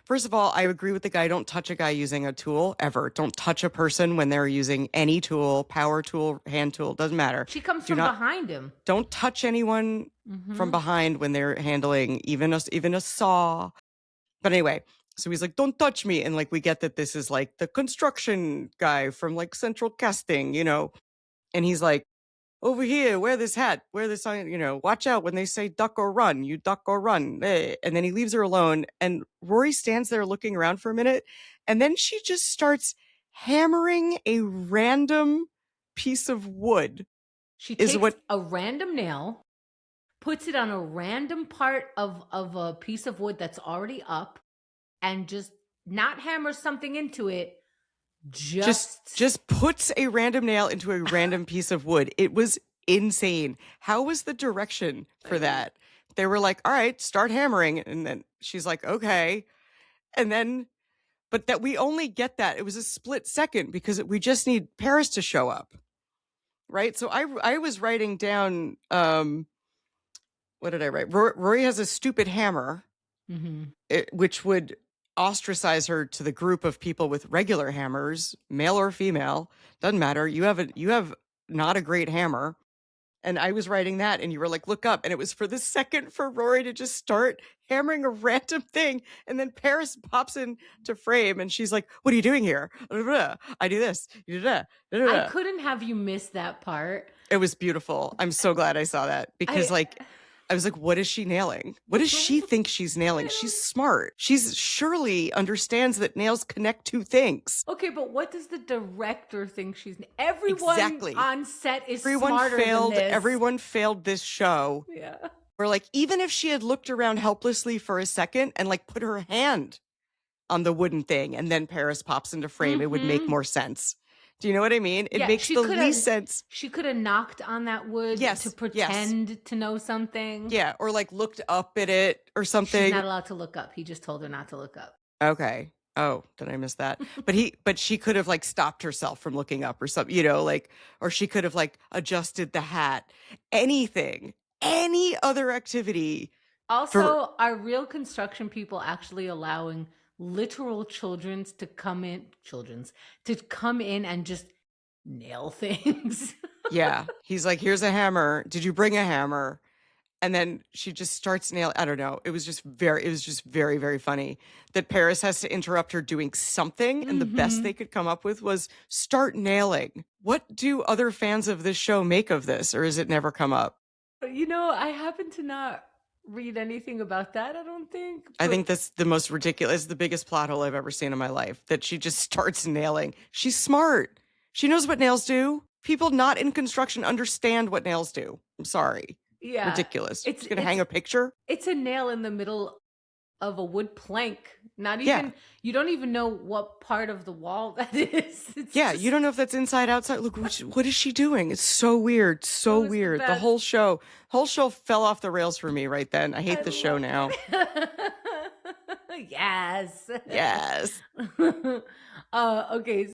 First of all, I agree with the guy. Don't touch a guy using a tool ever. Don't touch a person when they're using any tool, power tool, hand tool, doesn't matter. She comes Do from not, behind him. Don't touch anyone from behind when they're handling even a saw. But anyway, so he's like, don't touch me. And like, we get that this is like the construction guy from like Central Casting, you know? And he's like, over here, wear this hat, wear this, you know, watch out when they say duck or run, you duck or run. And then he leaves her alone. And Rory stands there looking around for a minute. And then she just starts hammering a random piece of wood. She takes a random nail, puts it on a random part of a piece of wood that's already up, and just not hammers something into it. Just puts a random nail into a random piece of wood. It was insane. How was the direction for that? They were like, all right, start hammering. And then she's like, okay. And then, but that we only get that. It was a split second because we just need Paris to show up. Right. So I was writing down, what did I write? Rory has a stupid hammer, which would ostracize her to the group of people with regular hammers, male or female, doesn't matter. You have not a great hammer. And I was writing that and you were like, look up. And it was for the second for Rory to just start hammering a random thing. And then Paris pops into frame and she's like, what are you doing here? I do this. I couldn't have you miss that part. It was beautiful. I'm so glad I saw that because I was like, what is she nailing? What does she think she's nailing? She's smart. She's surely understands that nails connect two things. Okay, but what does the director think she's... Everyone on set is smarter than this. Everyone failed this show. Yeah. Where like, even if she had looked around helplessly for a second and like put her hand on the wooden thing and then Paris pops into frame, it would make more sense. Do you know what I mean? It makes the least sense. She could have knocked on that wood to pretend to know something. Yeah, or like looked up at it or something. She's not allowed to look up. He just told her not to look up. Okay. Oh, did I miss that? But she could have like stopped herself from looking up or something, you know, like, or she could have like adjusted the hat. Anything, any other activity. Also, are real construction people actually allowing literal children to come in and just nail things? Yeah. He's like, here's a hammer. Did you bring a hammer? And then she just starts nailing. I don't know. It was just very, very funny that Paris has to interrupt her doing something. And the best they could come up with was start nailing. What do other fans of this show make of this? Or has it never come up? You know, I happen to not read anything about that, I don't think. I think that's the most ridiculous, the biggest plot hole I've ever seen in my life, that she just starts nailing. She's smart. She knows what nails do. People not in construction understand what nails do. I'm sorry. Yeah. Ridiculous. It's going to hang a picture. It's a nail in the middle of a wood plank. Not even, you don't even know what part of the wall that is. You don't know if that's inside, outside. Look, what is she doing? It's so weird. So weird. The whole show fell off the rails for me right then. I hate the show now. Yes. Yes. Okay.